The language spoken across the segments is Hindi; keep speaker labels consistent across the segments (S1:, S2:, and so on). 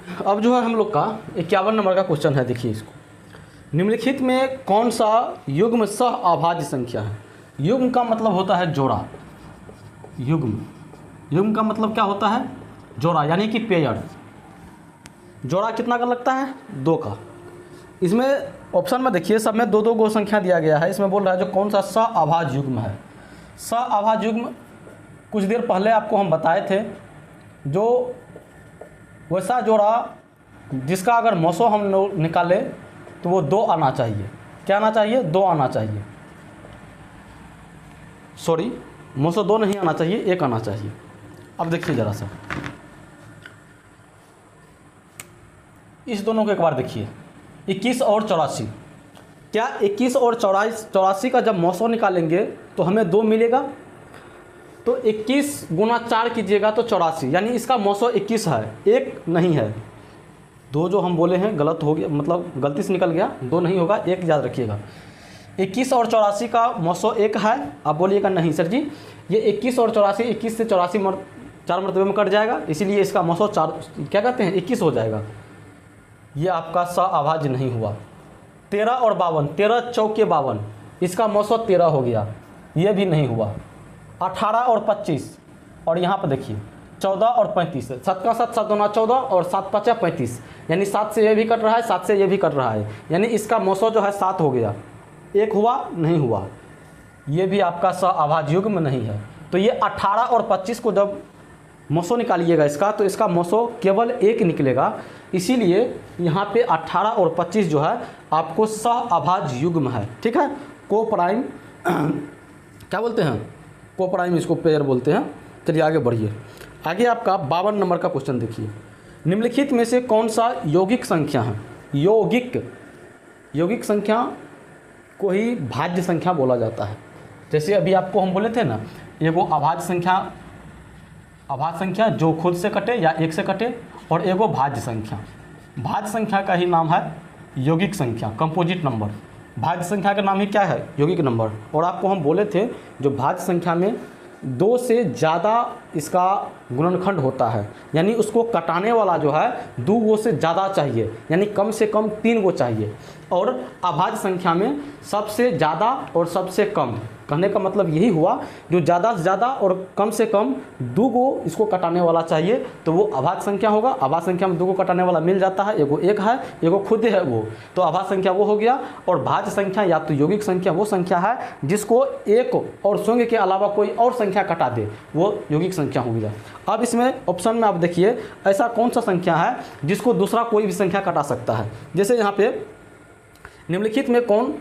S1: अब जो है हम लोग का 51 नंबर का क्वेश्चन है, देखिए इसको। निम्नलिखित में कौन सा युग्म सह अभाज्य संख्या है? युग्म का मतलब होता है जोड़ा। युग्म का मतलब क्या होता है? जोड़ा, यानी कि पेयर। जोड़ा कितना का लगता है? 2 का। इसमें ऑप्शन में देखिए सब में 2-2 गो संख्या दिया गया है। इसमें बोल रहा है जो कौन सा सअभाज्य युग्म है। सअभाज्य युग्म कुछ देर पहले आपको हम बताए थे, जो वैसा जोड़ा जिसका अगर मसो हम निकाले तो वो 2 आना चाहिए। क्या आना चाहिए? 2 आना चाहिए। सॉरी, मसो 2 नहीं आना चाहिए, 1 आना चाहिए। अब देखिए ज़रा सा इस दोनों को एक बार देखिए, 21 और 84। क्या 21 और 84 का जब मौसो निकालेंगे तो हमें 2 मिलेगा? तो 21 गुना 4 कीजिएगा तो 84, यानी इसका मौसो 21 है, 1 नहीं है। 2 जो हम बोले हैं गलत हो गया, मतलब गलती से निकल गया, 2 नहीं होगा, 1 याद रखिएगा। 21 और 84 का मौसो 1 है। आप बोलिएगा नहीं सर जी, ये 21 और 84, 21 से 84 4 मरतबे में कट जाएगा, इसीलिए इसका मौसो 4 क्या कहते हैं 21 हो जाएगा। ये आपका सअभाज्य नहीं हुआ। 13 और 52, 13 चौके 52, इसका मौसो 13 हो गया, ये भी नहीं हुआ। 18 और 25, और यहाँ पर देखिए 14 और 35, 7 का 7, 7 दूना 14 और 7 5 35, यानी 7 से ये भी कट रहा है, 7 से ये भी कट रहा है, यानी इसका मौसो जो है 7 हो गया। 1 हुआ? नहीं हुआ। ये भी आपका सअभाज्य युग्म नहीं है। तो ये 18 और 25 को जब मौसो निकालिएगा इसका, तो इसका मौसो केवल 1 निकलेगा। इसीलिए यहाँ पे 18 और 25 जो है आपको सअभाज्य युग्म है। ठीक है, को प्राइम क्या बोलते हैं? को प्राइम, इसको पेयर बोलते हैं। चलिए आगे बढ़िए। आगे आपका 52 नंबर का क्वेश्चन देखिए। निम्नलिखित में से कौन सा यौगिक संख्या है? यौगिक संख्या को ही भाज्य संख्या बोला जाता है। जैसे अभी आपको हम बोले थे ना, ये वो अभाज्य संख्या जो खुद से कटे या 1 से कटे, और एगो भाज्य संख्या। भाज्य संख्या का ही नाम है यौगिक संख्या, कंपोजिट नंबर। भाज्य संख्या का नाम ही क्या है? यौगिक नंबर। और आपको हम बोले थे जो भाज्य संख्या में 2 से ज़्यादा इसका गुणनखंड होता है, यानी उसको कटाने वाला जो है 2 गो से ज़्यादा चाहिए, यानी कम से कम 3 गो चाहिए। और अभाज्य संख्या में सबसे ज़्यादा और सबसे कम, कहने का मतलब यही हुआ, जो ज़्यादा से ज़्यादा और कम से कम 2 गो इसको कटाने वाला चाहिए, तो वो अभाज्य संख्या होगा। अभाज्य संख्या में 2 गो कटाने वाला मिल जाता है, एगो 1 है, एगो खुद है वो, तो अभाज्य संख्या वो हो गया। और भाज्य संख्या या तो यौगिक संख्या वो संख्या है जिसको 1 और शून्य के अलावा कोई और संख्या कटा दे, वो यौगिक संख्या हो गया। अब इसमें ऑप्शन में आप देखिए ऐसा कौन सा संख्या है जिसको दूसरा कोई भी संख्या कटा सकता है। जैसे यहाँ पे निम्नलिखित में कौन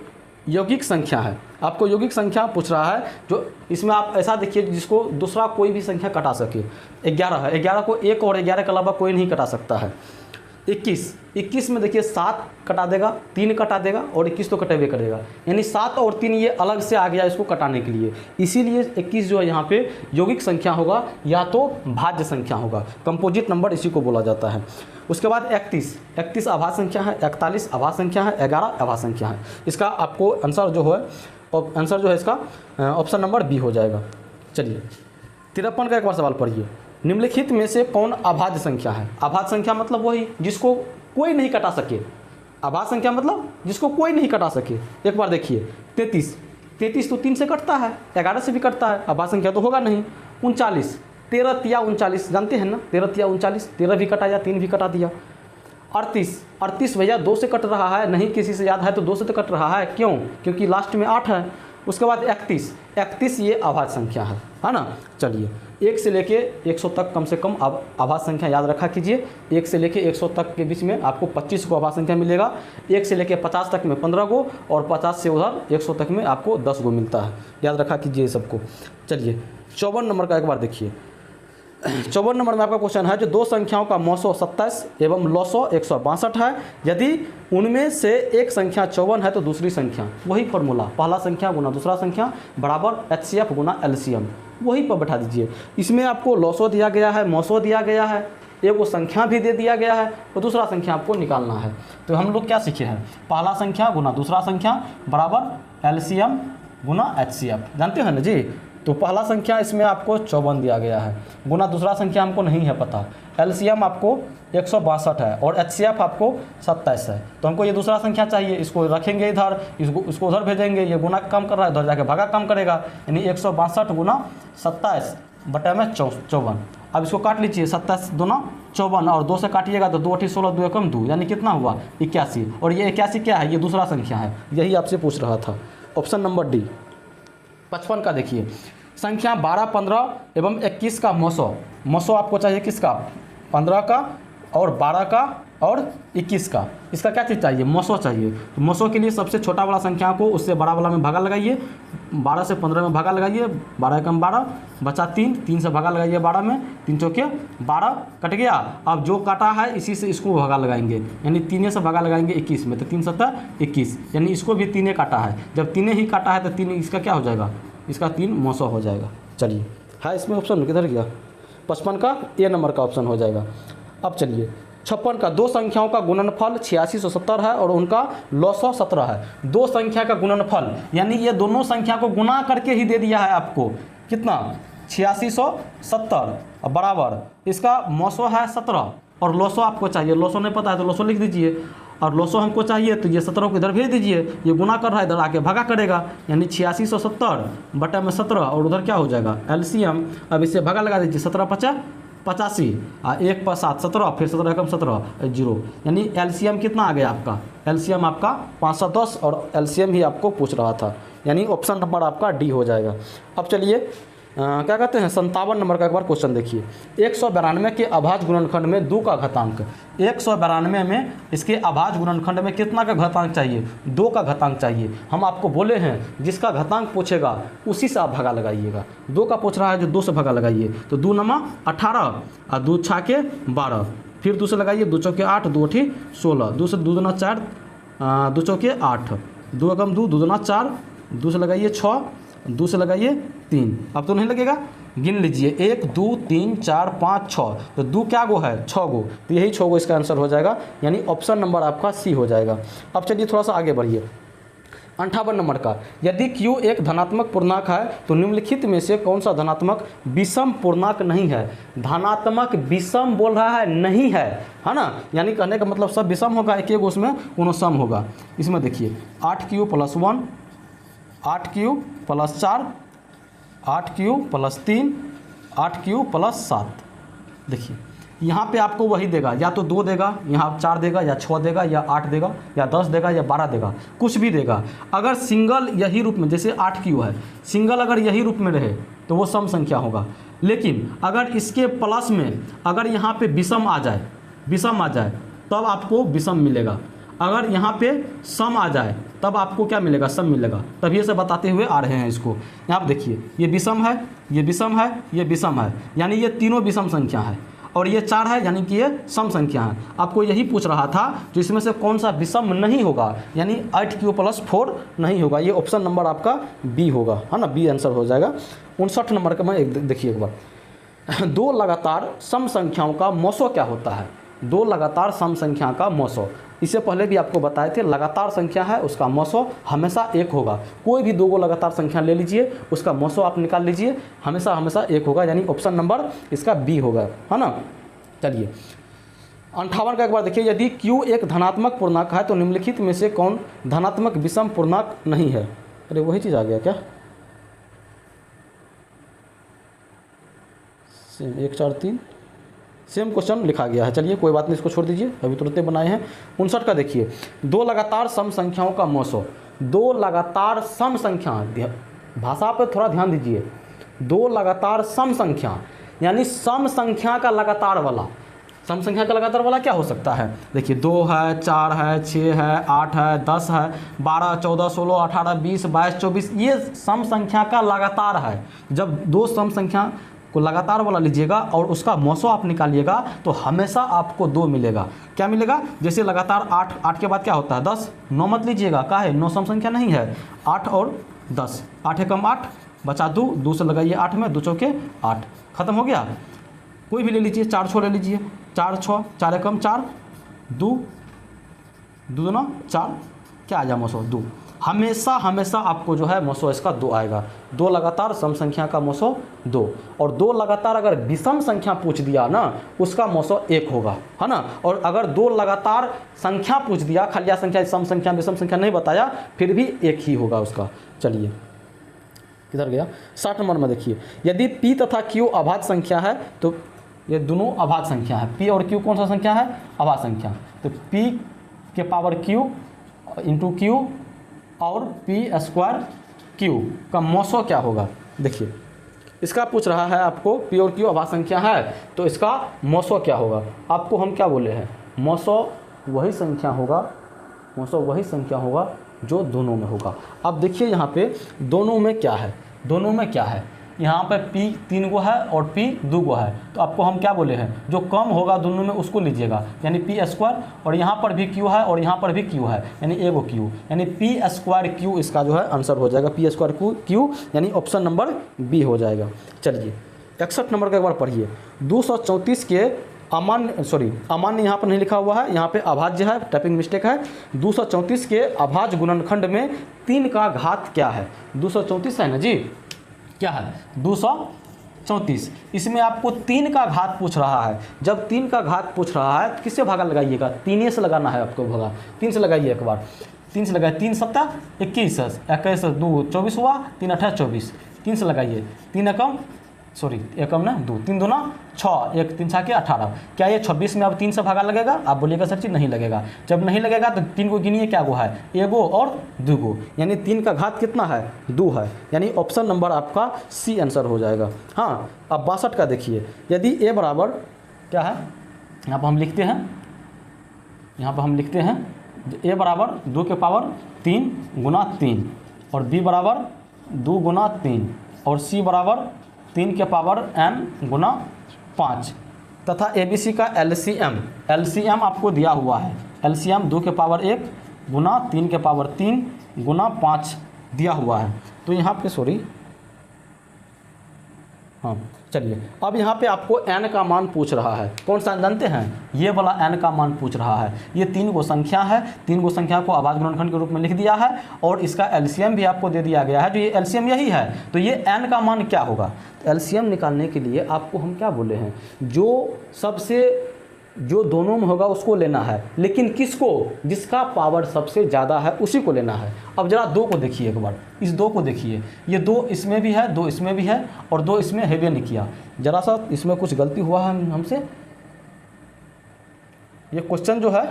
S1: यौगिक संख्या है? आपको यौगिक संख्या पूछ रहा है, जो इसमें आप ऐसा देखिए जिसको दूसरा कोई भी संख्या कटा सके। 11 है, 11 को 1 और 11 के अलावा कोई नहीं कटा सकता है। 21 में देखिए 7 कटा देगा, 3 कटा देगा, और 21 तो कटेबे करेगा, यानी 7 और 3 ये अलग से आ गया इसको कटाने के लिए। इसीलिए 21 जो है यहाँ पे यौगिक संख्या होगा या तो भाज्य संख्या होगा। कंपोजिट नंबर इसी को बोला जाता है। उसके बाद 31 अभाज्य संख्या है, 41 अभाज्य संख्या है, 11 अभाज्य संख्या है। इसका आपको आंसर जो है इसका ऑप्शन नंबर बी हो जाएगा। चलिए 53 का एक बार सवाल पढ़िए। निम्नलिखित में से कौन अभाज्य संख्या है? अभाज्य संख्या मतलब वही जिसको कोई नहीं कटा सके। अभाज्य संख्या मतलब जिसको कोई नहीं कटा सके। एक बार देखिए 33 तो 3 से कटता है, 11 से भी कटता है, अभाज्य संख्या तो होगा नहीं। 39, 13 तिया 39, जानते हैं ना, 13 तिया 39, 13 भी कटा या 3 भी कटा दिया। 38 भैया 2 से कट रहा है, नहीं किसी से याद है तो 2 से तो कट रहा है, क्यों? क्योंकि लास्ट में 8 है। उसके बाद 31 ये अभाज्य संख्या है ना। चलिए 1 से लेके 100 तक कम से कम अभाज्य संख्या याद रखा कीजिए। 1 से लेके 100 तक के बीच में आपको 25 को अभाज्य संख्या मिलेगा। 1 से लेके 50 तक में 15 गो, और 50 से उधर 100 तक में आपको 10 गो मिलता है। याद रखा कीजिए सबको। चलिए 54 नंबर का एक बार देखिए। 54 नंबर में आपका क्वेश्चन है, जो 2 संख्याओं का मौसो 27 एवं लौसो 162 है, यदि उनमें से एक संख्या 54 है तो दूसरी संख्या, वही फॉर्मूला, पहला संख्या गुना दूसरा संख्या बराबर HCF गुना LCM, वही पर बैठा दीजिए। इसमें आपको लौसो दिया गया है, मौसो दिया गया है, एक वो संख्या भी दे दिया गया है, और दूसरा संख्या आपको निकालना है। तो हम लोग क्या सीखे हैं? पहला संख्या गुना दूसरा संख्या बराबर LCM गुना HCF, जानते हैं ना जी। तो पहला संख्या इसमें आपको 54 दिया गया है, गुना दूसरा संख्या हमको नहीं है पता, एलसीएम आपको 162 है और एचसीएफ आपको 27 है। तो हमको ये दूसरा संख्या चाहिए, इसको रखेंगे इधर, इसको उधर भेजेंगे, ये गुना कम कर रहा है, उधर जाके भागा कम करेगा, यानी 162 गुना 27 बटे में 54। अब इसको काट लीजिए, 27 दूना 54 और 2 से काटिएगा तो 2 8 16 2 एकम 2, यानी कितना हुआ 81। और ये 81 क्या है, ये दूसरा संख्या है, यही आपसे पूछ रहा था। Option number D. 55 का देखिए, संख्या 12, 15 एवं 21 का मौसो आपको चाहिए किसका, 15 का और 12 का और 21 का, इसका क्या चीज़ चाहिए, मौसो चाहिए। तो मौसो के लिए सबसे छोटा वाला संख्या को उससे बड़ा वाला में भागा लगाइए, 12 से 15 में भागा लगाइए, 12 एकम 12 बचा 3 से भागा लगाइए 12 में, 3 चौके 12 कट गया। अब जो काटा है इसी से इसको भागा लगाएंगे, यानी 3 से भागा लगाएंगे 21 में, तो 3 7 21, यानी इसको भी 3 काटा है। जब 3 ही काटा है तो 3 इसका क्या हो जाएगा, इसका 3 मौसो हो जाएगा। चलिए हाँ, इसमें ऑप्शन किधर गया, 55 का ए नंबर का ऑप्शन हो जाएगा। अब चलिए 56 का, दो संख्याओं का गुणनफल 8670 है और उनका लॉस 17 है। दो संख्या का गुणनफल यानी ये दोनों संख्या को गुना करके ही दे दिया है आपको, कितना 8670 बराबर इसका मौसो है 17 और लॉसो आपको चाहिए, लॉसो नहीं पता है तो लॉसो लिख दीजिए, और लॉसो हमको चाहिए तो ये 17 को इधर भेज दीजिए, ये गुना कर रहा है इधर आके भागा करेगा, यानी 8670 बटे में 17 और उधर क्या हो जाएगा एलसीएम। अब इसे भागा लगा दीजिए, 17 50 85 और 1 पर 7 17, फिर 17 एकम 17 0, यानी एलसीएम कितना आ गया आपका, एलसीएम आपका 510 और एलसीएम ही आपको पूछ रहा था, यानी ऑप्शन नंबर आपका डी हो जाएगा। अब चलिए क्या कहते हैं 57 नंबर का एक बार क्वेश्चन देखिए। 192 के अभाज्य गुणनखंड में 2 का घातांक, 192 में इसके अभाज्य गुणनखंड में कितना का घातांक चाहिए, 2 का घातांक चाहिए। हम आपको बोले हैं जिसका घातांक पूछेगा उसी से आप भागा लगाइएगा, 2 का पूछ रहा है जो 2 से भागा लगाइए, तो 2 नमा 18 और 2 छाके 12, फिर 2 से लगाइए, 2 चौके 8 2 8 16, 2 से 2 दूना 4 2 चौके 8, 2 एकम 2 2 दूना 4, 2 से लगाइए 6, 2 से लगाइए 3, अब तो नहीं लगेगा, गिन लीजिए 1 2 3 4 5 6, तो 2 क्या गो है 6 गो, तो यही 6 गो इसका आंसर हो जाएगा, यानी ऑप्शन नंबर आपका सी हो जाएगा। अब चलिए थोड़ा सा आगे बढ़िए 58 नंबर का, यदि Q एक धनात्मक पूर्णांक है तो निम्नलिखित में से कौन सा धनात्मक विषम पूर्णांक नहीं है। धनात्मक विषम बोल रहा है, नहीं है ना, यानी कहने का मतलब सब विषम होगा, एक एक उसमें कोनो सम होगा। इसमें देखिए 8Q + 1 8Q + 4 8Q + 3 8Q + 7, देखिए यहाँ पे आपको वही देगा, या तो 2 देगा, यहाँ 4 देगा, या 6 देगा, या 8 देगा, या 10 देगा, या 12 देगा, कुछ भी देगा। अगर सिंगल यही रूप में, जैसे 8Q है, सिंगल अगर यही रूप में रहे तो वो सम संख्या होगा, लेकिन अगर इसके प्लस में अगर यहाँ पे विषम आ जाए, विषम आ जाए तब आपको विषम मिलेगा, अगर यहाँ पे सम आ जाए तब आपको क्या मिलेगा, सम मिलेगा। तभी से बताते हुए आ रहे हैं इसको। यहाँ पे देखिए ये विषम है, ये विषम है, ये विषम है, यानी ये तीनों विषम संख्या है, और ये 4 है यानी कि ये सम संख्या है। आपको यही पूछ रहा था तो इसमें से कौन सा विषम नहीं होगा, यानी 8Q + 4 नहीं होगा, ये ऑप्शन नंबर आपका बी होगा, है ना, बी आंसर हो जाएगा। 59 नंबर का मैं देखिए एक बार, 2 लगातार सम संख्याओं का मौसो क्या होता है। 2 लगातार सम संख्या का मौसो, इससे पहले भी आपको बताए थे, लगातार संख्या है उसका मौसो हमेशा 1 होगा। कोई भी 2 लगातार संख्या ले लीजिए, उसका मौसो आप निकाल लीजिए, हमेशा 1 होगा, यानी ऑप्शन नंबर इसका बी होगा, है ना। चलिए 58 का एक बार देखिए, यदि Q एक धनात्मक पूर्णांक है तो निम्नलिखित में से कौन धनात्मक विषम पूर्णांक नहीं है। अरे वही चीज़ आ गया क्या, सेम 1 4 3 सेम क्वेश्चन लिखा गया है। चलिए कोई बात नहीं, इसको छोड़ दीजिए, अभी तुरंत बनाए हैं। 59 का देखिए, 2 लगातार सम संख्याओं का मौसो, 2 लगातार सम संख्या, भाषा पर थोड़ा ध्यान दीजिए, 2 लगातार सम संख्या यानी सम संख्या का लगातार वाला, सम संख्या का लगातार वाला क्या हो सकता है। देखिए 2 है, 4 है, 6 है, 8 है, 10 है, 12 14 16 18 20 22 24, ये सम संख्या का लगातार है। जब 2 सम संख्या को लगातार वाला लीजिएगा और उसका मौसो आप निकालिएगा तो हमेशा आपको 2 मिलेगा। क्या मिलेगा, जैसे लगातार 8 के बाद क्या होता है 10, 9 मत लीजिएगा, का है 9 सम संख्या नहीं है, 8 और 10, 8 एकम 8 बचा 2, 2 से लगाइए 8 में, 2 चौके 8, खत्म हो गया। कोई भी ले लीजिए, 4 6 ले लीजिए, 4 6 4 एकम 4 2 2 दूना 4, क्या आ जाए मौसो 2। हमेशा हमेशा आपको जो है मसो इसका 2 आएगा। 2 लगातार सम संख्या का मसो 2, और 2 लगातार अगर विषम संख्या पूछ दिया ना उसका मसो 1 होगा, है ना। और अगर 2 लगातार संख्या पूछ दिया, खलिया संख्या, सम संख्या, विषम संख्या नहीं बताया, फिर भी 1 ही होगा उसका। चलिए किधर गया, 60 नंबर में देखिए, यदि P तथा Q अभाज्य संख्या है तो ये दोनों अभाज्य संख्या है। P और Q कौन सा संख्या है, अभाज्य संख्या। तो P के पावर Q इंटू Q और P² Q का मौसो क्या होगा। देखिए इसका पूछ रहा है आपको, P और Q अभाज्य संख्या है तो इसका मौसो क्या होगा। आपको हम क्या बोले हैं, मौसो वही संख्या होगा, मौसो वही संख्या होगा जो दोनों में होगा। अब देखिए यहाँ पे दोनों में क्या है, दोनों में क्या है, यहाँ पे P 3 गो है और P 2 गो है। तो आपको हम क्या बोले हैं, जो कम होगा दोनों में उसको लीजिएगा, यानी P², और यहाँ पर भी Q है और यहाँ पर भी Q है, यानी एगो Q, यानी P² Q इसका जो है आंसर हो जाएगा। P² Q यानी ऑप्शन नंबर बी हो जाएगा। चलिए 61 नंबर का एक बार पढ़िए। 234 के अमान्य यहाँ पर नहीं लिखा हुआ है, यहाँ पे अभाज्य है, टाइपिंग मिस्टेक है। 234 के अभाज्य गुणनखंड में 3 का घात क्या है। 234 है ना जी, क्या है 234। इसमें आपको 3 का घात पूछ रहा है। जब 3 का घात पूछ रहा है तो किससे भागा लगाइएगा, 3 से लगाना है आपको भागा। 3 से लगाइए एक बार, 3 से लगाइए, 3 7 21, 21 2 24 हुआ, 3 8 24, 3 से लगाइए, 3 एकम ना 2, 3 दूना 6, 1 3 6 के 18। क्या ये 26 में अब 3 से भागा लगेगा, आप बोलिएगा सर जी नहीं लगेगा। जब नहीं लगेगा तो 3 को गिनिए, क्या गो है, एगो और 2 गो, यानी 3 का घात कितना है, 2 है, यानी ऑप्शन नंबर आपका सी आंसर हो जाएगा। हाँ अब 62 का देखिए, यदि ए बराबर क्या है, यहाँ पर हम लिखते हैं, यहाँ पर हम लिखते हैं ए बराबर 2 के पावर 3 गुना 3, और बी बराबर 2 गुना 3, और सी बराबर 3 के पावर n गुना 5, तथा ABC का LCM आपको दिया हुआ है। LCM 2 के पावर 1 गुना 3 के पावर 3 गुना 5 दिया हुआ है। तो यहाँ पे हाँ चलिए, अब यहाँ पे आपको n का मान पूछ रहा है। कौन सा जानते हैं, ये वाला n का मान पूछ रहा है। ये 3 गो संख्या है, 3 गो संख्या को अभाज्य गुणनखंड के रूप में लिख दिया है, और इसका LCM भी आपको दे दिया गया है। जो ये LCM यही है, तो ये n का मान क्या होगा। LCM निकालने के लिए आपको हम क्या बोले हैं, जो दोनों में होगा उसको लेना है, लेकिन किसको, जिसका पावर सबसे ज़्यादा है उसी को लेना है। अब जरा 2 को देखिए एक बार, इस 2 को देखिए, ये 2 इसमें भी है, 2 इसमें भी है, और 2 इसमें हेवे नहीं किया। जरा सा इसमें कुछ गलती हुआ है हमसे, ये क्वेश्चन जो है,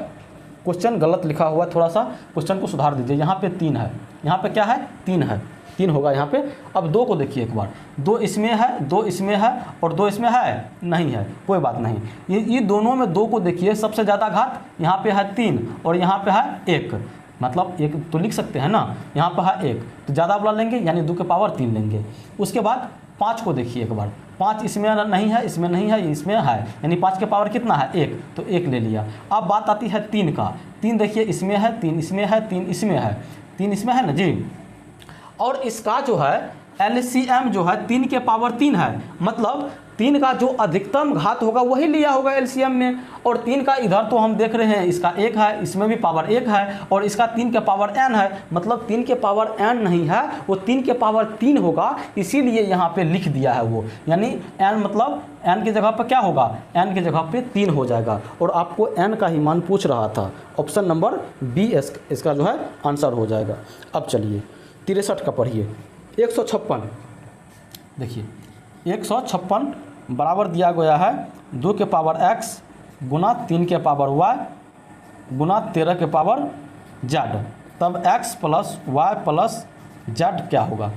S1: क्वेश्चन गलत लिखा हुआ है, थोड़ा सा क्वेश्चन को सुधार दीजिए। यहाँ पे 3 है, यहाँ पे क्या है, 3 है, 3 होगा यहाँ पे। अब 2 को देखिए एक बार, 2 इसमें है, 2 इसमें है, और 2 इसमें है नहीं है, कोई बात नहीं। ये दोनों में 2 को देखिए, सबसे ज़्यादा घात यहाँ पे है 3 और यहाँ पे है 1, मतलब 1 तो लिख सकते हैं ना, यहाँ पे है 1 तो ज़्यादा वाला लेंगे, यानी 2 के पावर 3 लेंगे। उसके बाद 5 को देखिए एक बार, 5 इसमें नहीं है, इसमें नहीं है, इसमें है, यानी 5 के पावर कितना है, 1, तो 1 ले लिया। अब बात आती है 3 का, 3 देखिए इसमें है, 3 इसमें है, 3 इसमें है, 3 इसमें है ना जी। और इसका जो है LCM जो है 3 के पावर 3 है, मतलब 3 का जो अधिकतम घात होगा वही लिया होगा LCM में। और 3 का इधर तो हम देख रहे हैं इसका 1 है, इसमें भी पावर 1 है, और इसका 3 के पावर n है, मतलब 3 के पावर n नहीं है, वो 3 के पावर 3 होगा, इसीलिए यहाँ पे लिख दिया है वो, यानी n मतलब n की जगह पर क्या होगा, n की जगह पे 3 हो जाएगा। और आपको n का ही मान पूछ रहा था, ऑप्शन नंबर बी इसका जो है आंसर हो जाएगा। अब चलिए 63 का पढ़िए। 156 देखिए, 156 बराबर दिया गया है 2 के पावर x गुना 3 के पावर y गुना 13 के पावर z, तब x plus y plus z क्या होगा।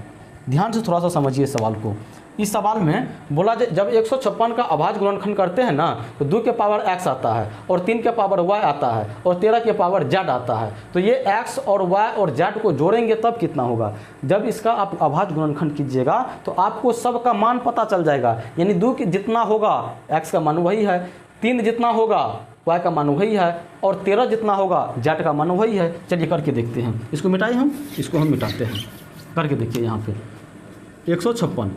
S1: ध्यान से थोड़ा सा समझिए सवाल को। इस सवाल में बोला जब 156 का अभाज्य गुणनखंड करते हैं ना, तो 2 के पावर x आता है, और 3 के पावर y आता है, और 13 के पावर z आता है। तो ये x और y और z को जोड़ेंगे तब कितना होगा। जब इसका आप अभाज्य गुणनखंड कीजिएगा तो आपको सब का मान पता चल जाएगा, यानी 2 जितना होगा x का मान वही है, 3 जितना होगा y का मान वही है, और 13 जितना होगा z का मान वही है। चलिए करके देखते हैं, इसको मिटाइए, हम इसको हम मिटाते हैं, करके देखिए। यहाँ पे 156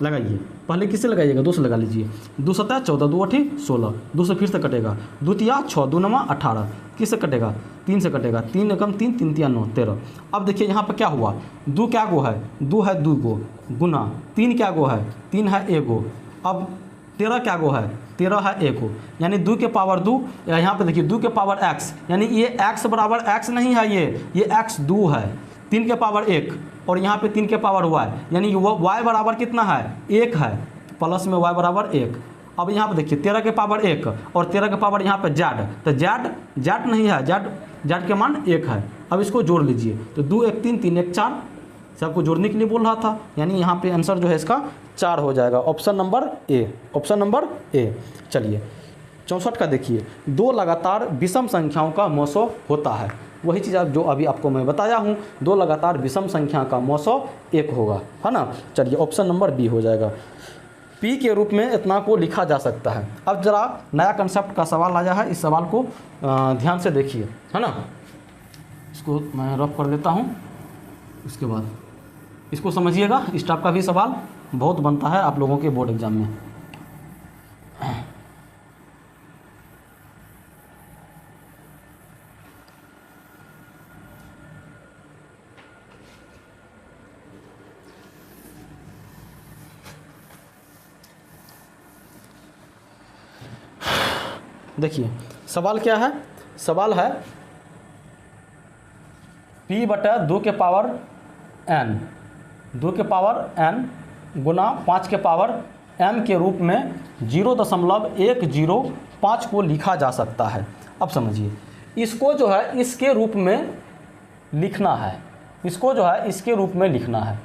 S1: लगाइए, पहले किससे लगाइएगा, 2 से लगा लीजिए। 2 सत्ता 14, 2 अठी 16, 2 से फिर से कटेगा, 2 तिया 6, 2 नमा 18, किससे कटेगा, 3 से कटेगा, 3 एकम 3, 3 तिया 9, 13। अब देखिए यहाँ पर क्या हुआ, 2 क्या गो है, 2 है 2 गो, गुना 3 क्या गो है, 3 है 1 गो। अब 13 क्या गो है, 13 है 1 गो, यानी 2 के पावर 2, या यहाँ पे देखिए 2 के पावर x, यानी ये x बराबर x नहीं है, ये x 2 है, 3 के पावर 1, और यहाँ पे 3 के पावर y, यानी y बराबर कितना है, 1 है, प्लस में y बराबर 1। अब यहाँ पे देखिए 13 के पावर 1 और 13 के पावर यहाँ पे z, तो z नहीं है, z के मान 1 है। अब इसको जोड़ लीजिए, तो 2 1 3, 3 1 4, सबको जोड़ने के लिए बोल रहा था, यानी यहाँ पे आंसर जो है इसका 4 हो जाएगा, option number A, option number A. चलिए 64 का देखिए, 2 लगातार विषम संख्याओं का मौसो होता है, वही चीज़ जो अभी आपको मैं बताया हूँ, 2 लगातार विषम संख्या का मौसो 1 होगा, है ना। चलिए ऑप्शन नंबर बी हो जाएगा, पी के रूप में इतना को लिखा जा सकता है। अब जरा नया कंसेप्ट का सवाल आया है, इस सवाल को ध्यान से देखिए, है ना। इसको मैं रफ कर देता हूँ, इसके बाद इसको समझिएगा। इस टाइप का भी सवाल बहुत बनता है आप लोगों के बोर्ड एग्जाम में। देखिए सवाल क्या है, सवाल है p बटा 2 के पावर n, 2 के पावर n गुना 5 के पावर m के रूप में 0.105 को लिखा जा सकता है। अब समझिए, इसको जो है इसके रूप में लिखना है, इसको जो है इसके रूप में लिखना है,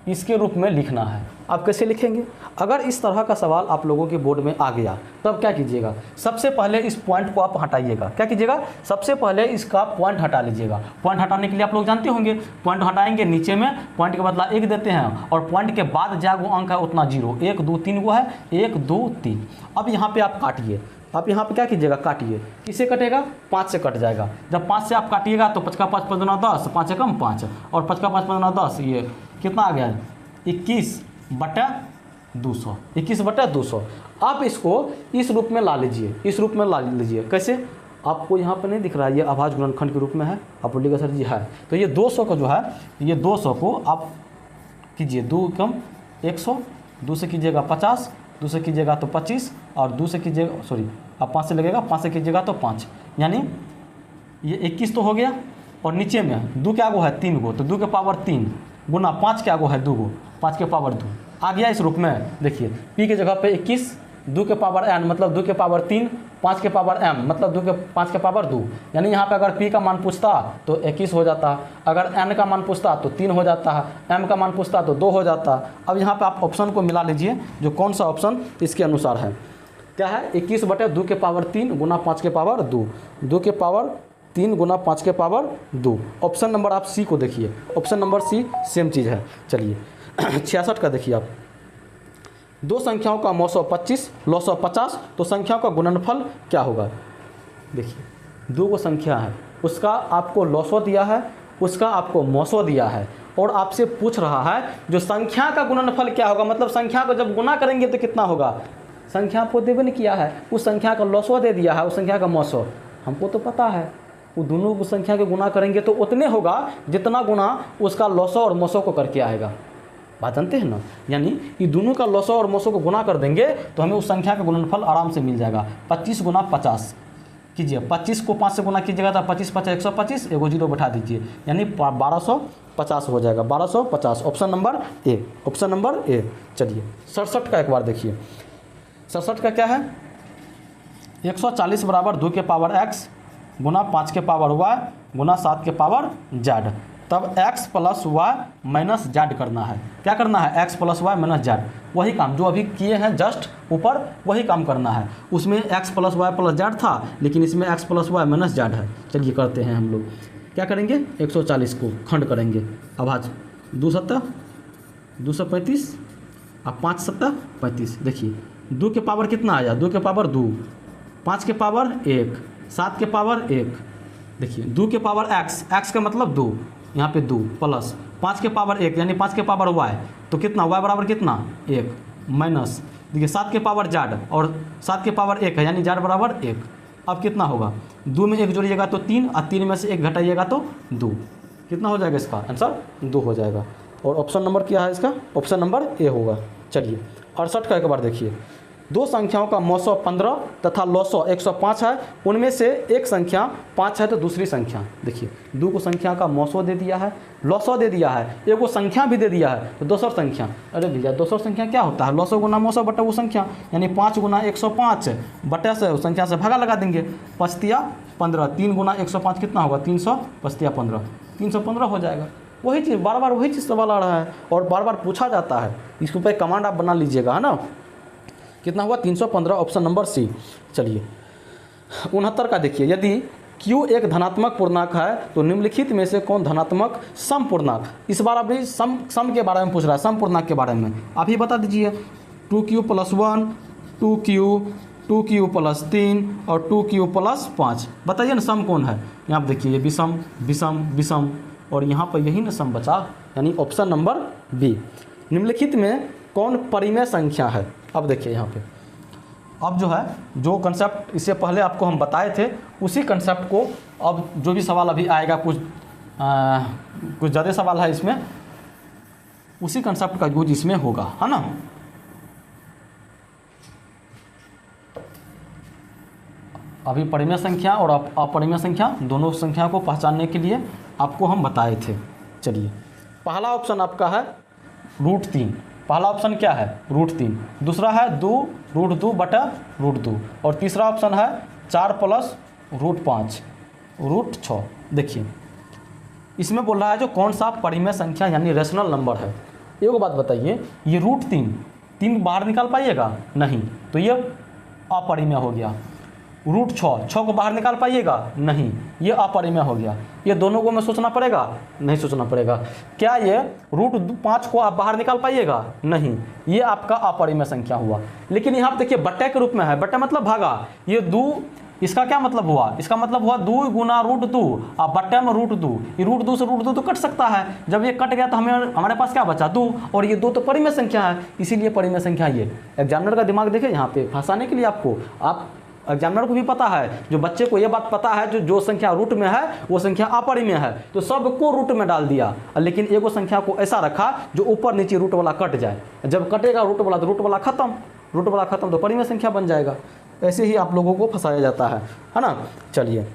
S1: इसके रूप में लिखना है। आप कैसे लिखेंगे, अगर इस तरह का सवाल आप लोगों के बोर्ड में आ गया तब क्या कीजिएगा, सबसे पहले इस पॉइंट को आप हटाइएगा। क्या कीजिएगा, सबसे पहले इसका पॉइंट हटा लीजिएगा। पॉइंट हटाने के लिए आप लोग जानते होंगे, पॉइंट हटाएंगे, नीचे में पॉइंट के बदला 1 देते हैं, और पॉइंट के बाद जा वो अंक है उतना 0, 1 2 3 वो है, 1 2 3। अब यहाँ पर आप काटिए, आप यहाँ पे क्या कीजिएगा, काटिए, किससे कटेगा, 5 से कट जाएगा। जब 5 से आप काटिएगा तो 5 का 5 5 दूना 10, 5 एकम 5, और 5 का 5 5 दूना 10, ये कितना आ गया, 21/200, 21/200। आप इसको इस रूप में ला लीजिए, इस रूप में ला लीजिए। कैसे, आपको यहाँ पे नहीं दिख रहा है, ये अभाज्य गुणनखंड के रूप में है, आप बोलिएगा सर जी है, तो ये 200 का जो है, ये 200 को आप कीजिए 2 कम 100, 2 से कीजिएगा 50, 2 से कीजिएगा तो 25, और 2 से कीजिएगा, सॉरी आप 5 से लगेगा, 5 से कीजिएगा तो 5, यानी ये 21 तो हो गया। और नीचे में 2 क्या गो है, 3 गो, तो 2 के पावर 3 गुना 5 क्या गो है, 2 गो, 5 के पावर 2 आ गया इस रूप में। देखिए p के जगह पे 21, 2 के पावर n मतलब 2 के पावर 3, 5 के पावर m मतलब 5 के पावर 2, यानी यहाँ पे अगर p का मान पूछता तो 21 हो जाता, अगर n का मान पूछता तो 3 हो जाता है, m का मान पूछता तो 2 हो जाता। अब यहाँ पे आप ऑप्शन को मिला लीजिए, जो कौन सा ऑप्शन इसके अनुसार है, क्या है, 21/2 के पावर 3 गुना 5 के पावर 2, 2 के पावर 3 गुना 5 के पावर 2। ऑप्शन नंबर आप सी को देखिए, ऑप्शन नंबर सी सेम चीज़ है। चलिए 66 का देखिए आप, 2 संख्याओं का मौसो 25, लौसो 50, तो संख्याओं का गुणनफल क्या होगा। देखिए 2 संख्या है, उसका आपको लौसो दिया है, उसका आपको मौसो दिया है, और आपसे पूछ रहा है जो संख्या का गुणनफल क्या होगा, मतलब संख्या को जब गुना करेंगे तो कितना होगा। संख्या आपको देवे नहीं किया है, उस संख्या का लौसो दे दिया है, उस संख्या का मौसो हमको तो पता है, वो दोनों को संख्या के गुना करेंगे तो उतने होगा जितना गुना उसका लौसो और मौसो को करके आएगा। बात जानते हैं ना, यानी ये दोनों का लौसो और मौसो को गुना कर देंगे तो हमें उस संख्या का गुणनफल आराम से मिल जाएगा। 25 गुना 50 कीजिए, 25 को 5 से गुना कीजिएगा तो 25 5 125, एगो 0 बैठा दीजिए, यानी 1250 हो जाएगा, 1250। Option number A, option number A. चलिए 67 का एक बार देखिए, 67 का क्या है, 140 बराबर 2 के पावर x गुना 5 के पावर y गुना 7 के पावर z। तब x plus y minus z करना है। क्या करना है, x plus y minus z, वही काम जो अभी किए हैं जस्ट ऊपर, वही काम करना है। उसमें x plus y plus z था, लेकिन इसमें x plus y minus z है। चलिए करते हैं हम लोग, क्या करेंगे, 140 को खंड करेंगे, अभाज्य 2 सत्ता 235 और 5 सत्ता 35। देखिए 2 के पावर कितना आया, 2 के पावर 2, 5 के पावर 1, 7 के पावर 1। देखिए 2 के पावर x का मतलब 2, यहाँ पे 2 प्लस 5 के पावर 1 यानी 5 के पावर y, तो कितना y बराबर कितना 1, माइनस, देखिए 7 के पावर जाड और 7 के पावर 1 है, यानी जाड बराबर 1। अब कितना होगा, 2 में 1 जोड़िएगा तो 3 और 3 में से 1 घटाइएगा तो 2। कितना हो जाएगा इसका आंसर, 2 हो जाएगा। और ऑप्शन नंबर क्या है इसका, ऑप्शन नंबर ए होगा। चलिए 68 का एक बार देखिए, दो संख्याओं का मौसो 15 तथा लौसो 105 है, उनमें से एक संख्या 5 है तो दूसरी संख्या, देखिए दो को संख्या का मौसो दे दिया है, लौसो दे दिया है, एक वो संख्या भी दे दिया है तो दोसर संख्या। अरे भैया दोसर संख्या क्या होता है, लौसो गुना मौसो बटा वो संख्या, यानी 5 गुना 105 बटे से उस संख्या से भागा लगा देंगे, 5 15, 3 गुना 105 कितना होगा, 300, 5 15, 315 हो जाएगा। वही चीज़ बार बार वही चीज़ सवाल आ रहा है और बार बार पूछा जाता है, इसके ऊपर कमांड आप बना लीजिएगा, है ना। कितना हुआ, 315, ऑप्शन नंबर सी। चलिए 69 का देखिए, यदि Q एक धनात्मक पूर्णांक है तो निम्नलिखित में से कौन धनात्मक सम पूर्णांक, इस बार अभी सम के बारे में पूछ रहा है, सम पूर्णांक के बारे में आप ही बता दीजिए। 2Q + 1, 2Q + 3 और 2Q + 5, बताइए ना सम कौन है। यहाँ पर देखिए ये विषम विषम विषम और यहाँ पर यही ना सम बचा, यानी ऑप्शन नंबर बी। निम्नलिखित में कौन परिमेय संख्या है, अब देखिए यहाँ पे, अब जो है जो कंसेप्ट इससे पहले आपको हम बताए थे उसी कंसेप्ट को अब जो भी सवाल अभी आएगा, कुछ ज़्यादा सवाल है इसमें, उसी कंसेप्ट का यूज इसमें होगा, है ना। अभी परिमेय संख्या और अपरिमेय संख्या दोनों संख्या को पहचानने के लिए आपको हम बताए थे। चलिए पहला ऑप्शन आपका है √3, पहला ऑप्शन क्या है, √3, दूसरा है 2 √2 बटा √2 और तीसरा ऑप्शन है 4 + √5 √6। देखिए इसमें बोल रहा है जो कौन सा परिमेय संख्या यानी रेशनल नंबर है। एक बात बताइए, ये √3 बाहर निकाल पाइएगा नहीं, तो ये अपरिमेय हो गया। √6 को बाहर निकाल पाइएगा नहीं, ये अपरिमेय हो गया। ये दोनों को में सोचना पड़ेगा, नहीं सोचना पड़ेगा। क्या ये √5 को आप बाहर निकाल पाइएगा नहीं, ये आपका अपरिमेय संख्या हुआ। लेकिन यहाँ पर देखिए बट्टे के रूप में है, बट्टा मतलब भागा, ये 2, इसका क्या मतलब हुआ, इसका मतलब हुआ 2 गुना √2 और बट्टे में √2, ये √2 से √2 तो कट सकता है, जब ये कट गया तो हमारे पास क्या बचा 2, और ये 2 तो परिमेय संख्या है, इसीलिए परिमेय संख्या ये। एग्जामिनर का दिमाग देखे यहाँ पे फंसाने के लिए आपको, आप एग्जामिनर को भी पता है, जो बच्चे को ये बात पता है जो संख्या रूट में है वो संख्या अपरिमेय है, तो सबको रूट में डाल दिया, लेकिन एगो संख्या को ऐसा रखा जो ऊपर नीचे रूट वाला कट जाए, जब कटेगा रूट वाला तो रूट वाला खत्म तो परिमेय संख्या बन जाएगा। ऐसे ही आप लोगों को फंसाया जाता है ना। चलिए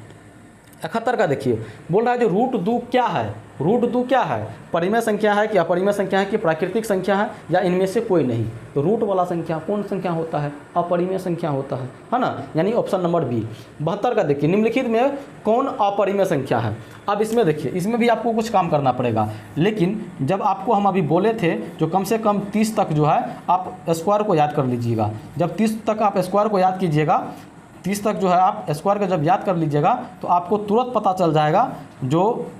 S1: 71 का देखिए, बोल रहा है जो √2 क्या है, √2 क्या है, परिमेय संख्या है कि अपरिमेय संख्या है कि प्राकृतिक संख्या है या इनमें से कोई नहीं। तो रूट वाला संख्या कौन संख्या होता है, अपरिमेय संख्या होता है ना, यानी ऑप्शन नंबर बी। 72 का देखिए, निम्नलिखित में कौन अपरिमेय संख्या है। अब इसमें देखिए, इसमें भी आपको कुछ काम करना पड़ेगा, लेकिन जब आपको हम अभी बोले थे जो कम से कम 30 तक जो है आप स्क्वायर को याद कर लीजिएगा। जब 30 तक आप स्क्वायर को याद कीजिएगा, 30 तक जो है आप स्क्वायर का जब याद कर लीजिएगा तो आपको तुरंत पता चल जाएगा जो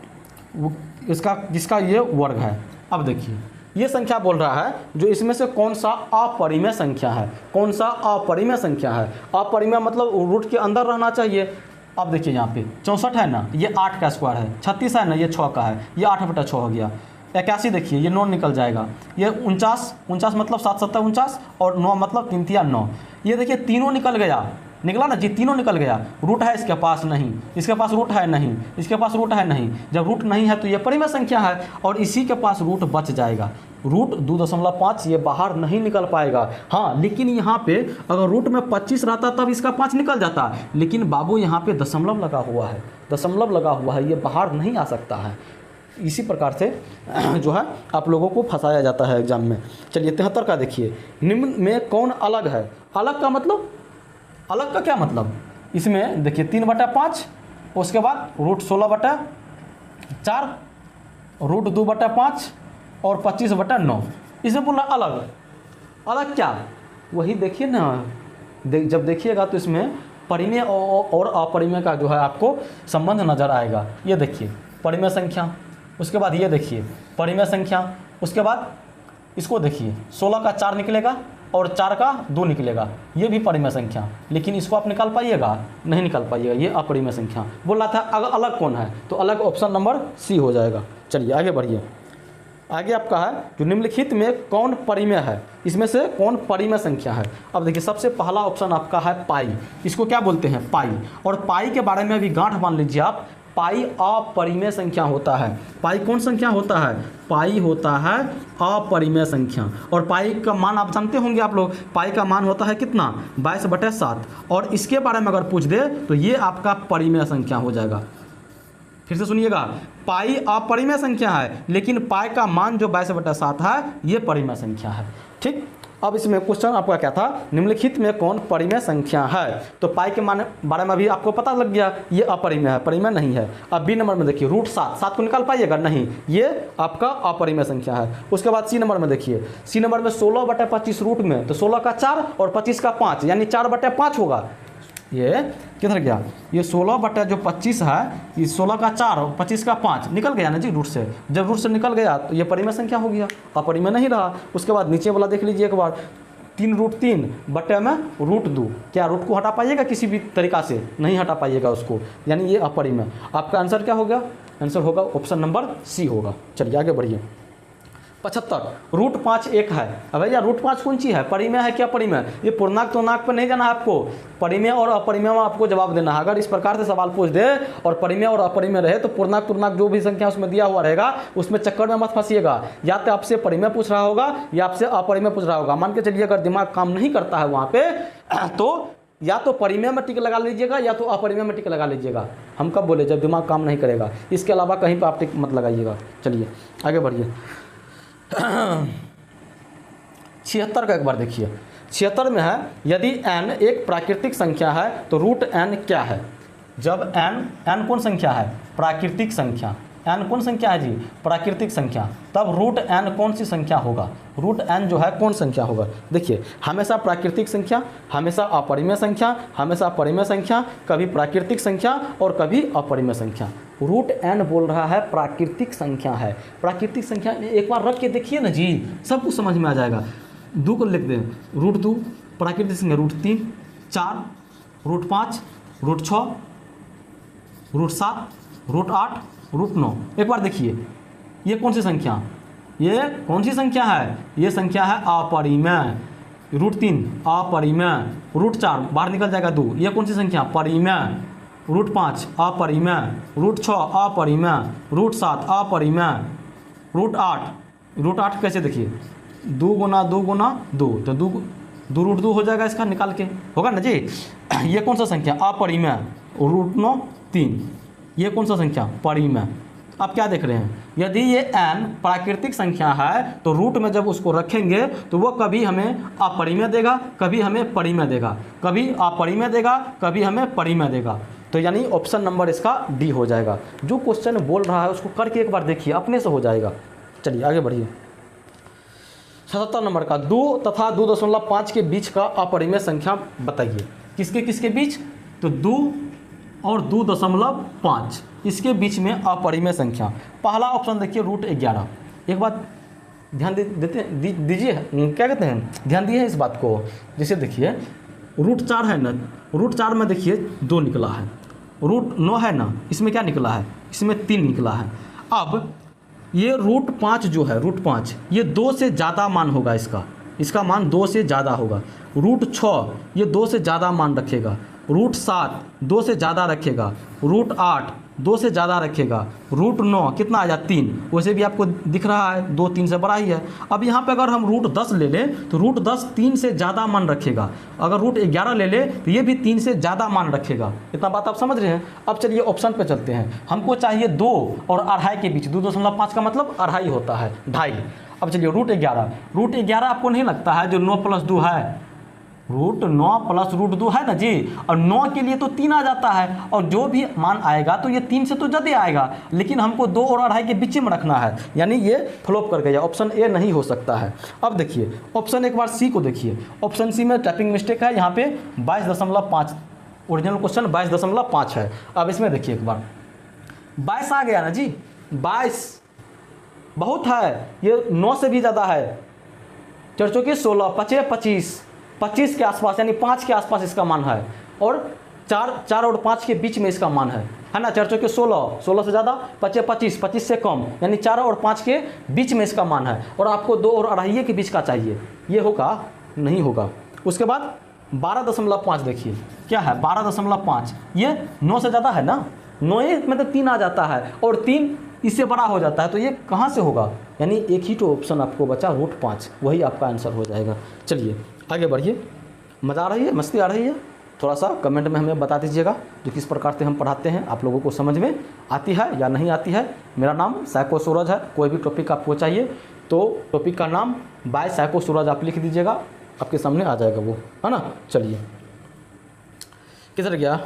S1: इसका जिसका ये वर्ग है। अब देखिए ये संख्या बोल रहा है जो इसमें से कौन सा अपरिमेय संख्या है, कौन सा अपरिमेय संख्या है। अपरिमेय मतलब रूट के अंदर रहना चाहिए। अब देखिए यहाँ पे 64 है ना, ये 8 का स्क्वायर है, 36 है ना, ये 6 का है, ये 8/6 हो गया। 81 देखिए, ये 9 निकल जाएगा। ये 49 मतलब 7 7 49 और 9 मतलब 3 3 9। ये देखिए तीनों निकल गया, निकला ना जी, तीनों निकल गया। रूट है इसके पास नहीं, इसके पास रूट है नहीं, इसके पास रूट है नहीं। जब रूट नहीं है तो ये परिमेय संख्या है और इसी के पास रूट बच जाएगा। रूट 2.5 ये बाहर नहीं निकल पाएगा। हाँ, लेकिन यहाँ पे अगर रूट में 25 रहता तब इसका 5 निकल जाता, लेकिन बाबू यहाँ पे दशमलव लगा हुआ है, दशमलव लगा हुआ है, ये बाहर नहीं आ सकता है। इसी प्रकार से जो है आप लोगों को फंसाया जाता है एग्जाम में। चलिए 73 का देखिए, निम्न में कौन अलग है। अलग का मतलब, अलग का क्या मतलब, इसमें देखिए 3/5, उसके बाद रूट 16/4, रूट 2/5 और 25/9। इसे बोला अलग। अलग क्या, वही देखिए ना, जब देखिएगा तो इसमें परिमेय और अपरिमेय का जो है आपको संबंध नज़र आएगा। ये देखिए परिमेय संख्या, उसके बाद ये देखिए परिमेय संख्या, उसके बाद इसको देखिए 16 का 4 निकलेगा और 4 का 2 निकलेगा, ये भी परिमेय संख्या। लेकिन इसको आप निकाल पाइएगा, नहीं निकाल पाइएगा, ये अपरिमेय संख्या। बोल रहा था अगर अलग कौन है, तो अलग ऑप्शन नंबर सी हो जाएगा। चलिए आगे बढ़िए। आगे आपका है जो निम्नलिखित में कौन परिमेय है, इसमें से कौन परिमेय संख्या है। अब देखिए सबसे पहला ऑप्शन आपका है पाई, इसको क्या बोलते हैं पाई। और पाई के बारे में अभी गांठ बांध लीजिए आप, पाई अपरिमेय संख्या होता है। पाई कौन संख्या होता है, पाई होता है अपरिमेय संख्या। और पाई का मान आप जानते होंगे आप लोग, पाई का मान होता है कितना 22/7। और इसके बारे में अगर पूछ दे तो ये आपका परिमेय संख्या हो जाएगा। फिर से सुनिएगा, पाई अपरिमेय संख्या है लेकिन पाई का मान जो 22/7 है ये परिमेय संख्या है। ठीक, अब इसमें क्वेश्चन आपका क्या था, निम्नलिखित में कौन परिमेय संख्या है। तो पाई के मान बारे में अभी आपको पता लग गया, ये अपरिमेय है, परिमेय नहीं है। अब बी नंबर में देखिए √7, 7 को निकाल पाइएगा नहीं, ये आपका अपरिमेय संख्या है। उसके बाद सी नंबर में देखिए, सी नंबर में 16/25 रूट में, तो 16 का 4 और 25 का 5 यानी 4/5 होगा। ये किधर गया, ये 16/25 है, ये 16 का 4 और 25 का 5 निकल गया ना जी रूट से। जब रूट से निकल गया तो ये परिमेय संख्या हो गया, अपरिमेय नहीं रहा। उसके बाद नीचे वाला देख लीजिए एक बार, 3√3 बटे में √2, क्या रूट को हटा पाइएगा किसी भी तरीका से, नहीं हटा पाइएगा उसको, यानी ये अपरिमेय। आपका आंसर क्या होगा, आंसर होगा ऑप्शन नंबर सी होगा। चलिए आगे बढ़िए। 75 √5 1 है। अब भैया √5 कौन सी है, परिमेय है क्या परिमेय, ये पूर्णांक तोनाक पर नहीं जाना है आपको, परिमेय और अपरिमेय में आपको जवाब देना है। अगर इस प्रकार से सवाल पूछ दे और परिमेय और अपरिमेय रहे तो पूर्णांक तुर्णांक जो भी संख्या उसमें दिया हुआ रहेगा उसमें चक्कर में मत फंसिएगा। या तो आपसे परिमेय पूछ रहा होगा या आपसे अपरिमेय पूछ रहा होगा। मान के चलिए अगर दिमाग काम नहीं करता है वहाँ पे तो या तो परिमेय में टिक लगा लीजिएगा या तो अपरिमेय में टिक लगा लीजिएगा। हम कब बोले, जब दिमाग काम नहीं करेगा, इसके अलावा कहीं पर आप टिक मत लगाइएगा। चलिए आगे बढ़िए। 76 का एक बार देखिए, 76 में है यदि n एक प्राकृतिक संख्या है तो √n क्या है। जब n कौन संख्या है, प्राकृतिक संख्या, n कौन संख्या है जी, प्राकृतिक संख्या, तब √n कौन सी संख्या होगा, √n जो है कौन संख्या होगा। देखिए हमेशा प्राकृतिक संख्या, हमेशा अपरिमेय संख्या, हमेशा परिमेय संख्या, कभी प्राकृतिक संख्या और कभी अपरिमेय संख्या। √n बोल रहा है प्राकृतिक संख्या है। प्राकृतिक संख्या एक बार रख के देखिए ना जी, सब कुछ समझ में आ जाएगा। 2 को लिख दें, √2 प्राकृतिक संख्या, √3 4 √5 √6 √7 √8 √9। एक बार देखिए ये कौन सी संख्या, ये कौन सी संख्या है, ये संख्या है अपरिमेय। √3 अपरिमेय, √4 बाहर निकल जाएगा 2, ये कौन सी संख्या, परिमेय। √5 अपरिमेय, √6 अपरिमेय, √7 अपरिमेय, √8 कैसे देखिए 2 गुना 2 गुना 2, तो 2 √2 हो जाएगा, इसका निकाल के होगा ना जी। ये कौन सा संख्या, अपरिमेय। √9 3, ये कौन सा संख्या, परिमेय। आप क्या देख रहे हैं, यदि ये n प्राकृतिक संख्या है तो रूट में जब उसको रखेंगे तो वो कभी हमें अपरिमेय देगा, कभी हमें परिमेय देगा, कभी अपरिमेय देगा, कभी हमें परिमेय देगा। तो यानी ऑप्शन नंबर इसका डी हो जाएगा। जो क्वेश्चन बोल रहा है उसको करके एक बार देखिए, अपने से हो जाएगा। चलिए आगे बढ़िए। 77 नंबर का 2 तथा 2.5 के बीच का अपरिमेय संख्या बताइए। किसके किसके बीच, तो 2 और 2.5 इसके बीच में अपरिमेय संख्या। पहला ऑप्शन देखिए √11। एक बात ध्यान दीजिए, क्या कहते हैं, ध्यान दिए इस बात को। जैसे देखिए √4 है ना, √4 में देखिए 2 निकला है, √9 है ना, इसमें क्या निकला है, इसमें 3 निकला है। अब ये √5 जो है, √5 ये 2 से ज़्यादा मान होगा, इसका मान 2 से ज़्यादा होगा। √6 ये 2 से ज़्यादा मान रखेगा, √7 2 से ज़्यादा रखेगा, √8 2 से ज़्यादा रखेगा, √9 कितना आया 3, वैसे भी आपको दिख रहा है 2 3 से बड़ा ही है। अब यहाँ पे अगर हम √10 ले लें तो √10 3 से ज़्यादा मान रखेगा। अगर √11 ले ले तो ये भी 3 से ज़्यादा मान रखेगा। इतना बात आप समझ रहे हैं। अब चलिए ऑप्शन पे चलते हैं। हमको चाहिए 2 और 2.5 के बीच, 2.5 का मतलब 2.5 होता है, 2.5। अब चलिए √11 आपको नहीं लगता है जो 9 + 2 है, √9 + √2 है ना जी, और 9 के लिए तो 3 आ जाता है, और जो भी मान आएगा तो ये 3 से तो ज़्यादा आएगा, लेकिन हमको 2 और 2.5 के बीच में रखना है, यानी ये फ्लॉप कर गया, ऑप्शन ए नहीं हो सकता है। अब देखिए ऑप्शन एक बार सी को देखिए, ऑप्शन सी में टाइपिंग मिस्टेक है, यहाँ पे 22.5, ओरिजिनल क्वेश्चन 22.5 है। अब इसमें देखिए एक बार 22 आ गया ना जी, 22 बहुत है, ये 9 से भी ज़्यादा है, 4 × 16 25 25 के आसपास, यानी 5 के आसपास इसका मान है, और 4 और 5 के बीच में इसका मान है ना। 4 चौके 16, 16 से ज़्यादा 25, 25 से कम, यानी 4 और 5 के बीच में इसका मान है। और आपको 2 और अढ़ाई के बीच का चाहिए, ये होगा नहीं होगा। उसके बाद 12.5 देखिए क्या है 12.5, ये 9 से ज़्यादा है ना, 9 में तो 3 आ जाता है और 3 इससे बड़ा हो जाता है, तो ये कहाँ से होगा, यानी एक ही तो ऑप्शन आपको बचा √5, वही आपका आंसर हो जाएगा। चलिए आगे बढ़िए। मज़ा आ रही है, मस्ती आ रही है, थोड़ा सा कमेंट में हमें बता दीजिएगा जो किस प्रकार से हम पढ़ाते हैं, आप लोगों को समझ में आती है या नहीं आती है। मेरा नाम साइको सूरज है। कोई भी टॉपिक आपको चाहिए तो टॉपिक का नाम बाय साइको सूरज आप लिख दीजिएगा, आपके सामने आ जाएगा वो, है ना। चलिए किधर गया,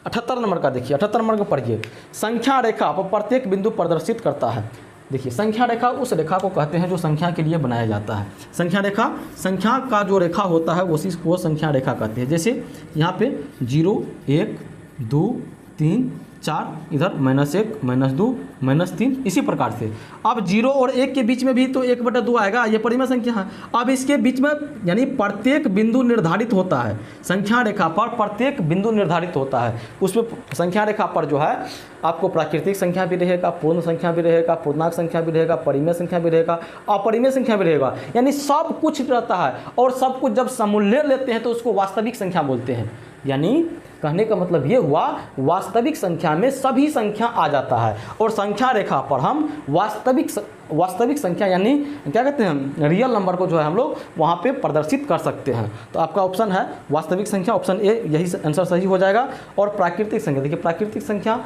S1: 78 नंबर का देखिए, 78 नंबर का पढ़िए। संख्या रेखा पर प्रत्येक बिंदु प्रदर्शित करता है। देखिए संख्या रेखा उस रेखा को कहते हैं जो संख्या के लिए बनाया जाता है। संख्या रेखा, संख्या का जो रेखा होता है वो संख्या रेखा कहते हैं। जैसे यहाँ पे 0, 1, 2, 3, 4, इधर -1, -2, -3, इसी प्रकार से। अब 0 और 1 के बीच में भी तो 1/2 आएगा, ये परिमेय संख्या है। अब इसके बीच में यानी प्रत्येक बिंदु निर्धारित होता है, संख्या रेखा पर प्रत्येक बिंदु निर्धारित होता है। उसमें संख्या रेखा पर जो है आपको प्राकृतिक संख्या भी रहेगा, पूर्ण संख्या भी रहेगा, पूर्णांक संख्या भी रहेगा, परिमेय संख्या भी रहेगा, अपरिमेय संख्या भी रहेगा, यानी सब कुछ रहता है। और सब कुछ जब समूल्य लेते हैं तो उसको वास्तविक संख्या बोलते हैं। यानी कहने का मतलब ये हुआ वास्तविक संख्या में सभी संख्या आ जाता है, और संख्या रेखा पर हम वास्तविक संख्या यानी क्या कहते हैं रियल नंबर को जो है हम लोग वहाँ पे प्रदर्शित कर सकते हैं। तो आपका ऑप्शन है वास्तविक संख्या, ऑप्शन ए, यही आंसर सही हो जाएगा। और प्राकृतिक संख्या, देखिए प्राकृतिक संख्या,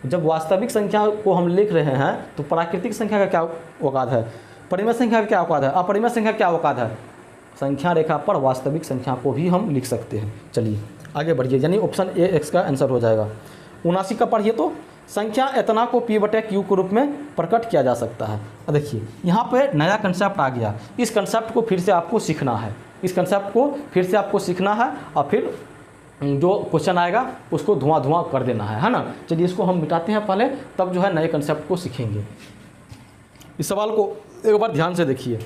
S1: जब वास्तविक संख्या को हम लिख रहे हैं तो प्राकृतिक संख्या का क्या औकात है, परिमेय संख्या का क्या औकात है, अपरिमेय संख्या क्या औकात है। संख्या रेखा पर वास्तविक संख्या को भी हम लिख सकते हैं। चलिए आगे बढ़िए, यानी ऑप्शन ए एक्स का आंसर हो जाएगा। 79 का पढ़िए। तो संख्या इतना को P/Q के रूप में प्रकट किया जा सकता है। देखिए यहाँ पे नया कंसेप्ट आ गया, इस कंसेप्ट को फिर से आपको सीखना है, इस कंसेप्ट को फिर से आपको सीखना है, और फिर जो क्वेश्चन आएगा उसको धुआं कर देना है ना। चलिए इसको हम मिटाते हैं पहले, तब जो है नए कंसेप्ट को सीखेंगे। इस सवाल को एक बार ध्यान से देखिए।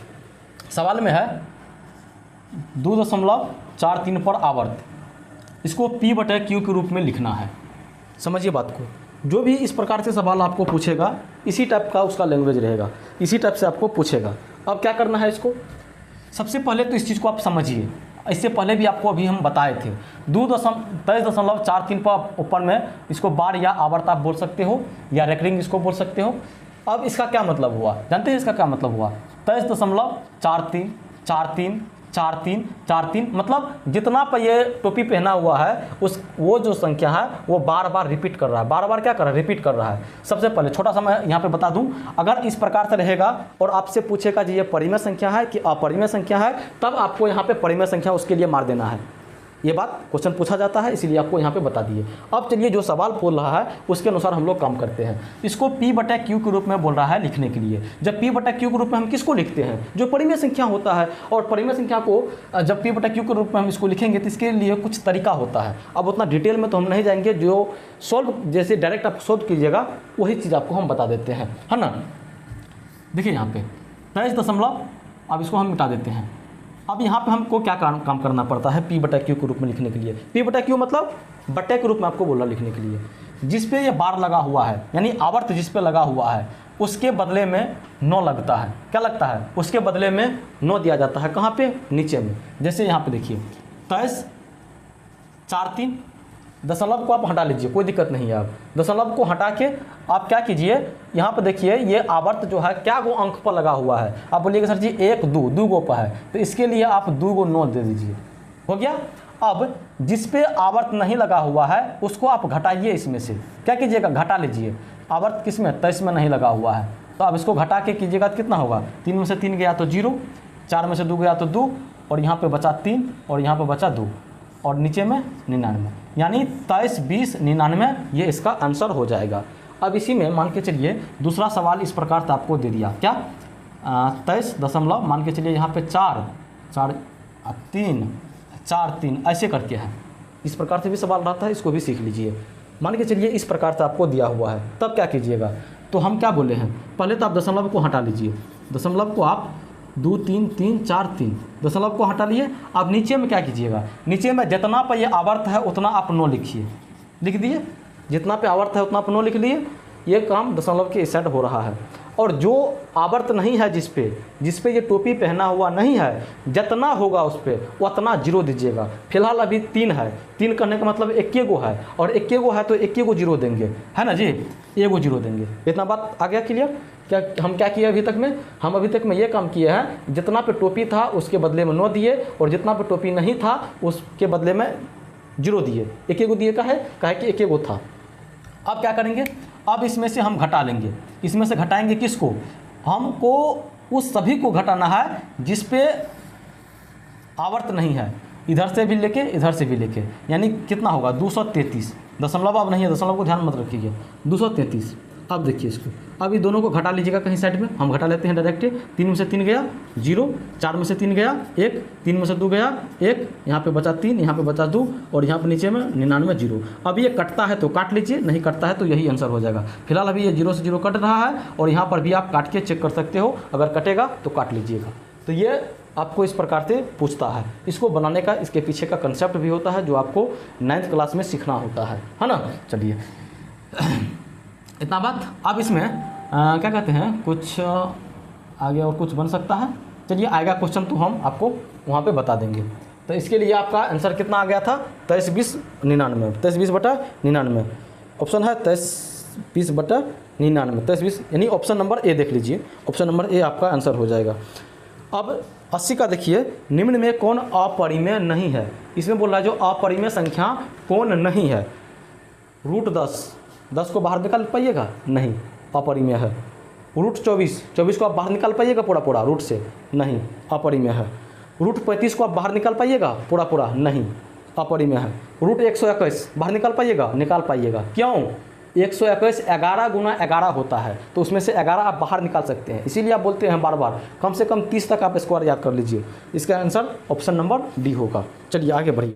S1: सवाल में है 2.43 पर आवर्त, इसको P/Q के रूप में लिखना है। समझिए बात को, जो भी इस प्रकार से सवाल आपको पूछेगा इसी टाइप का उसका लैंग्वेज रहेगा, इसी टाइप से आपको पूछेगा। अब क्या करना है इसको, सबसे पहले तो इस चीज़ को आप समझिए। इससे पहले भी आपको अभी हम बताए थे 23.43 पर ऊपर में इसको बार या आवर्त आप बोल सकते हो, या रेकरिंग इसको बोल सकते हो। अब इसका क्या मतलब हुआ, जानते हैं इसका क्या मतलब हुआ, 23.43 मतलब जितना पर ये टोपी पहना हुआ है वो जो संख्या है वो बार बार रिपीट कर रहा है, बार बार क्या कर रहा है, रिपीट कर रहा है। सबसे पहले छोटा सा मैं यहाँ पे बता दूं, अगर इस प्रकार से रहेगा और आपसे पूछेगा जी ये परिमेय संख्या है कि अपरिमेय संख्या है, तब आपको यहाँ पे परिमेय संख्या उसके लिए मार देना है। ये बात क्वेश्चन पूछा जाता है, इसीलिए आपको यहाँ पे बता दिए। अब चलिए जो सवाल बोल रहा है उसके अनुसार हम लोग काम करते हैं। इसको P/Q के रूप में बोल रहा है लिखने के लिए। जब P/Q के रूप में हम किसको लिखते हैं, जो परिमेय संख्या होता है। और परिमेय संख्या को जब P/Q के रूप में हम इसको लिखेंगे तो इसके लिए कुछ तरीका होता है। अब उतना डिटेल में तो हम नहीं जाएंगे, जो सॉल्व जैसे डायरेक्ट आप सॉल्व कीजिएगा वही चीज़ आपको हम बता देते हैं, है ना। देखिए यहाँ पे 23 अब इसको हम मिटा देते हैं। अब यहाँ पे हमको क्या काम करना पड़ता है P/Q के रूप में लिखने के लिए। P/Q मतलब बट्टे के रूप में आपको बोला लिखने के लिए। जिस पे ये बार लगा हुआ है यानी आवर्त जिस पे लगा हुआ है उसके बदले में 9 लगता है। क्या लगता है, उसके बदले में 9 दिया जाता है। कहाँ पे, नीचे में। जैसे यहाँ पे देखिए 23.43, दशमलव को आप हटा लीजिए, कोई दिक्कत नहीं है। आप दशमलव को हटा के आप क्या कीजिए, यहाँ पर देखिए ये आवर्त जो है क्या गो अंक पर लगा हुआ है। आप बोलिएगा सर जी 1, 2 गो पर है, तो इसके लिए आप 2 गो 9 दे दीजिए, हो गया। अब जिस पे आवर्त नहीं लगा हुआ है उसको आप घटाइए, इसमें से क्या कीजिएगा, घटा लीजिए। आवर्त किस में, 23 में नहीं लगा हुआ है, तो अब इसको घटा के कीजिएगा तो कितना होगा, 3 में से 3 गया तो 0, 4 में से 2 गया तो 2, और यहाँ पे बचा 3 और यहाँ पे बचा 2, और नीचे में 99, यानी 23, 20, 99 ये इसका आंसर हो जाएगा। अब इसी में मान के चलिए दूसरा सवाल इस प्रकार से आपको दे दिया, क्या 23 मान के चलिए यहाँ पे 4, 3 ऐसे करके है। इस प्रकार से भी सवाल रहता है, इसको भी सीख लीजिए। मान के चलिए इस प्रकार से आपको दिया हुआ है, तब क्या कीजिएगा, तो हम क्या बोले हैं, पहले तो आप दशमलव को हटा लीजिए। दशमलव को आप 2 3 3 4 3, दशमलव को हटा लिए। अब नीचे में क्या कीजिएगा, नीचे में जितना पे ये आवर्त है उतना आप 9 लिखिए, लिख दिए, जितना पे आवर्त है उतना आप 9 लिख लिए। ये काम दशमलव के इस साइड हो रहा है। और जो आवर्त नहीं है जिस पे ये टोपी पहना हुआ नहीं है, जितना होगा उस पर उतना 0 दीजिएगा। फिलहाल अभी 3 है, 3 करने का मतलब 1 गो है, और 1 गो है तो 1 गो 0 देंगे, है ना जी, 1 गो 0 देंगे। इतना बात आ गया क्लियर। क्या हम क्या किए अभी तक में, हम अभी तक में ये काम किए हैं, जितना पे टोपी था उसके बदले में 9 दिए, और जितना पे टोपी नहीं था उसके बदले में 0 दिए। 1 गो दिए का है कि 1 गो था। अब क्या करेंगे, अब इसमें से हम घटा लेंगे। इसमें से घटाएंगे किसको, हमको उस सभी को घटाना है जिस पे आवर्त नहीं है, इधर से भी लेके इधर से भी लेके। यानी कितना होगा 233, दशमलव अब नहीं है, दशमलव को ध्यान मत रखिएगा, 233। अब देखिए इसको, अब ये दोनों को घटा लीजिएगा कहीं साइड में, हम घटा लेते हैं डायरेक्ट। 3 में से 3 गया 0, 4 में से 3 गया 1, 3 में से 2 गया 1, यहाँ पे बचा 3, यहाँ पे बचा 2, और यहाँ पे नीचे में 99 0। अब ये कटता है तो काट लीजिए, नहीं कटता है तो यही आंसर हो जाएगा। फिलहाल अभी ये 0 से 0 कट रहा है, और यहाँ पर भी आप काट के चेक कर सकते हो, अगर कटेगा तो काट लीजिएगा। तो ये आपको इस प्रकार से पूछता है। इसको बनाने का इसके पीछे का कंसेप्ट भी होता है जो आपको 9th क्लास में सीखना होता है ना। चलिए इतना बात। अब इसमें क्या कहते हैं, कुछ आगे और कुछ बन सकता है। चलिए आएगा क्वेश्चन तो हम आपको वहाँ पे बता देंगे। तो इसके लिए आपका आंसर कितना आ गया था, 23 20 99, 23 20 बटा 99 ऑप्शन है, 23 20 बटा 99, 23 20 यानी ऑप्शन नंबर ए देख लीजिए, ऑप्शन नंबर ए आपका आंसर हो जाएगा। अब 80 का देखिए, निम्न में कौन अपरिमेय नहीं है। इसमें बोल रहा है जो अपरिमेय संख्या कौन नहीं है। √10 को बाहर निकाल पाइएगा, नहीं, अपरिमेय है। √24 को आप बाहर निकाल पाइएगा पूरा रूट से, नहीं, अपरिमेय है। √35 को आप बाहर निकाल पाइएगा पूरा, नहीं, अपरिमेय है। √121 बाहर निकाल पाइएगा, क्यों, 121 11 गुना 11 होता है, तो उसमें से 11 आप बाहर निकाल सकते हैं। इसीलिए आप बोलते हैं बार कम से कम 30 तक आप स्क्वायर याद कर लीजिए। इसका आंसर ऑप्शन नंबर डी होगा। चलिए आगे बढ़िए।